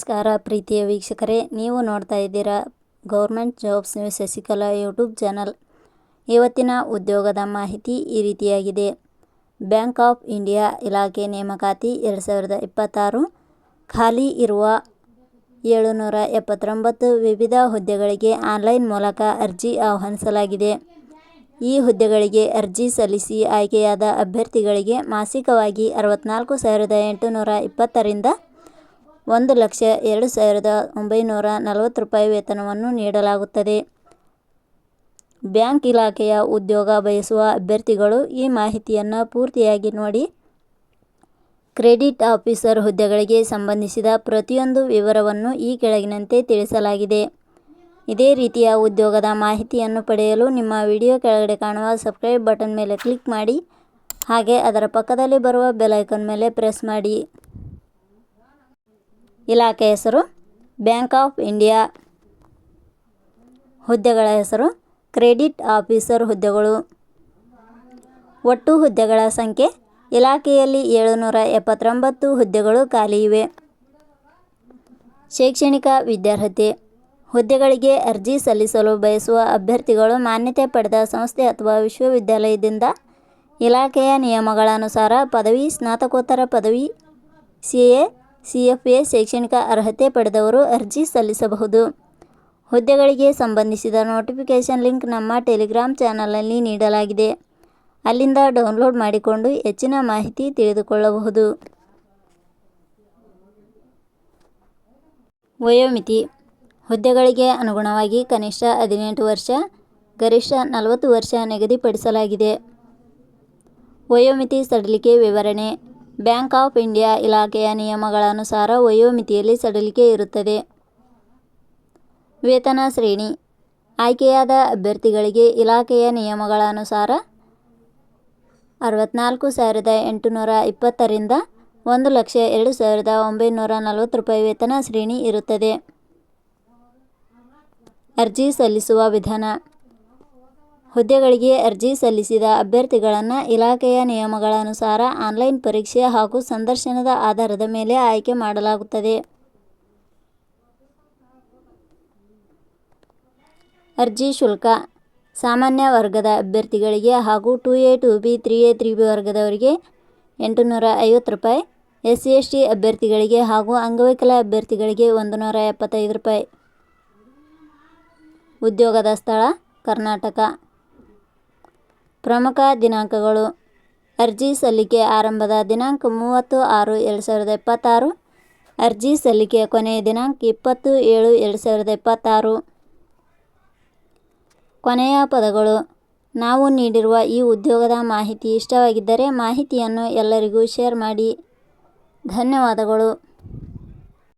ನಮಸ್ಕಾರ ಪ್ರೀತಿಯ ವೀಕ್ಷಕರೇ, ನೀವು ನೋಡ್ತಾ ಇದ್ದೀರಾ government jobs news Shashikala YouTube channel. ಇವತ್ತಿನ ಉದ್ಯೋಗದ ಮಾಹಿತಿ ಈ ರೀತಿಯಾಗಿದೆ. ಬ್ಯಾಂಕ್ ಆಫ್ ಇಂಡಿಯಾ ಇಲಾಖೆ ನೇಮಕಾತಿ 2026 ಖಾಲಿ ಇರುವ 779 ವಿವಿಧ ಹುದ್ದೆಗಳಿಗೆ ಆನ್ಲೈನ್ ಮೂಲಕ ಅರ್ಜಿ ಆಹ್ವಾನಿಸಲಾಗಿದೆ. ಈ ಹುದ್ದೆಗಳಿಗೆ ಅರ್ಜಿ ಸಲ್ಲಿಸಿ ಆಯ್ಕೆಯಾದ ಅಭ್ಯರ್ಥಿಗಳಿಗೆ ಮಾಸಿಕವಾಗಿ 64,820 ರಿಂದ 1,02,940 ರೂಪಾಯಿ ವೇತನವನ್ನು ನೀಡಲಾಗುತ್ತದೆ. ಬ್ಯಾಂಕ್ ಇಲಾಖೆಯ ಉದ್ಯೋಗ ಬಯಸುವ ಅಭ್ಯರ್ಥಿಗಳು ಈ ಮಾಹಿತಿಯನ್ನು ಪೂರ್ತಿಯಾಗಿ ನೋಡಿ. ಕ್ರೆಡಿಟ್ ಆಫೀಸರ್ ಹುದ್ದೆಗಳಿಗೆ ಸಂಬಂಧಿಸಿದ ಪ್ರತಿಯೊಂದು ವಿವರವನ್ನು ಈ ಕೆಳಗಿನಂತೆ ತಿಳಿಸಲಾಗಿದೆ. ಇದೇ ರೀತಿಯ ಉದ್ಯೋಗದ ಮಾಹಿತಿಯನ್ನು ಪಡೆಯಲು ನಿಮ್ಮ ವಿಡಿಯೋ ಕೆಳಗಡೆ ಕಾಣುವ ಸಬ್ಸ್ಕ್ರೈಬ್ ಬಟನ್ ಮೇಲೆ ಕ್ಲಿಕ್ ಮಾಡಿ, ಹಾಗೆ ಅದರ ಪಕ್ಕದಲ್ಲಿ ಬರುವ ಬೆಲ್ ಐಕಾನ್ ಮೇಲೆ ಪ್ರೆಸ್ ಮಾಡಿ. ಇಲಾಖೆ ಹೆಸರು ಬ್ಯಾಂಕ್ ಆಫ್ ಇಂಡಿಯಾ. ಹುದ್ದೆಗಳ ಹೆಸರು ಕ್ರೆಡಿಟ್ ಆಫೀಸರ್ ಹುದ್ದೆಗಳು. ಒಟ್ಟು ಹುದ್ದೆಗಳ ಸಂಖ್ಯೆ ಇಲಾಖೆಯಲ್ಲಿ 779 ಹುದ್ದೆಗಳು ಖಾಲಿ ಇವೆ. ಶೈಕ್ಷಣಿಕ ವಿದ್ಯಾರ್ಹತೆ. ಹುದ್ದೆಗಳಿಗೆ ಅರ್ಜಿ ಸಲ್ಲಿಸಲು ಬಯಸುವ ಅಭ್ಯರ್ಥಿಗಳು ಮಾನ್ಯತೆ ಪಡೆದ ಸಂಸ್ಥೆ ಅಥವಾ ವಿಶ್ವವಿದ್ಯಾಲಯದಿಂದ ಇಲಾಖೆಯ ನಿಯಮಗಳ ಅನುಸಾರ ಪದವಿ, ಸ್ನಾತಕೋತ್ತರ ಪದವಿ, CA, CFA ಶೈಕ್ಷಣಿಕ ಅರ್ಹತೆ ಪಡೆದವರು ಅರ್ಜಿ ಸಲ್ಲಿಸಬಹುದು. ಹುದ್ದೆಗಳಿಗೆ ಸಂಬಂಧಿಸಿದ ನೋಟಿಫಿಕೇಷನ್ ಲಿಂಕ್ ನಮ್ಮ ಟೆಲಿಗ್ರಾಮ್ ಚಾನಲ್ನಲ್ಲಿ ನೀಡಲಾಗಿದೆ. ಅಲ್ಲಿಂದ ಡೌನ್ಲೋಡ್ ಮಾಡಿಕೊಂಡು ಹೆಚ್ಚಿನ ಮಾಹಿತಿ ತಿಳಿದುಕೊಳ್ಳಬಹುದು. ವಯೋಮಿತಿ. ಹುದ್ದೆಗಳಿಗೆ ಅನುಗುಣವಾಗಿ ಕನಿಷ್ಠ 18 ವರ್ಷ, ಗರಿಷ್ಠ 40 ವರ್ಷ ನಿಗದಿಪಡಿಸಲಾಗಿದೆ. ವಯೋಮಿತಿ ಸಡಿಲಿಕೆ ವಿವರಣೆ. ಬ್ಯಾಂಕ್ ಆಫ್ ಇಂಡಿಯಾ ಇಲಾಖೆಯ ನಿಯಮಗಳ ಅನುಸಾರ ವಯೋಮಿತಿಯಲ್ಲಿ ಸಡಿಲಿಕೆ ಇರುತ್ತದೆ. ವೇತನ ಶ್ರೇಣಿ. ಆಯ್ಕೆಯಾದ ಅಭ್ಯರ್ಥಿಗಳಿಗೆ ಇಲಾಖೆಯ ನಿಯಮಗಳ ಅನುಸಾರ 64,820 ರಿಂದ 1,02,940 ರೂಪಾಯಿ ವೇತನ ಶ್ರೇಣಿ ಇರುತ್ತದೆ. ಅರ್ಜಿ ಸಲ್ಲಿಸುವ ವಿಧಾನ. ಹುದ್ದೆಗಳಿಗೆ ಅರ್ಜಿ ಸಲ್ಲಿಸಿದ ಅಭ್ಯರ್ಥಿಗಳನ್ನು ಇಲಾಖೆಯ ನಿಯಮಗಳ ಅನುಸಾರ ಆನ್ಲೈನ್ ಪರೀಕ್ಷೆ ಹಾಗೂ ಸಂದರ್ಶನದ ಆಧಾರದ ಮೇಲೆ ಆಯ್ಕೆ ಮಾಡಲಾಗುತ್ತದೆ. ಅರ್ಜಿ ಶುಲ್ಕ. ಸಾಮಾನ್ಯ ವರ್ಗದ ಅಭ್ಯರ್ಥಿಗಳಿಗೆ ಹಾಗೂ 2A, 2B, 3A, 3B ವರ್ಗದವರಿಗೆ 850 ರೂಪಾಯಿ, SC, ST ಅಭ್ಯರ್ಥಿಗಳಿಗೆ ಹಾಗೂ ಅಂಗವಿಕಲ ಅಭ್ಯರ್ಥಿಗಳಿಗೆ 175 ರೂಪಾಯಿ. ಉದ್ಯೋಗದ ಸ್ಥಳ ಕರ್ನಾಟಕ. ಪ್ರಮುಖ ದಿನಾಂಕಗಳು. ಅರ್ಜಿ ಸಲ್ಲಿಕೆ ಆರಂಭದ ದಿನಾಂಕ 30/6/2026. ಅರ್ಜಿ ಸಲ್ಲಿಕೆಯ ಕೊನೆಯ ದಿನಾಂಕ 20/7/2026. ಕೊನೆಯ ಪದಗಳು. ನಾವು ನೀಡಿರುವ ಈ ಉದ್ಯೋಗದ ಮಾಹಿತಿ ಇಷ್ಟವಾಗಿದ್ದರೆ ಮಾಹಿತಿಯನ್ನು ಎಲ್ಲರಿಗೂ ಶೇರ್ ಮಾಡಿ. ಧನ್ಯವಾದಗಳು.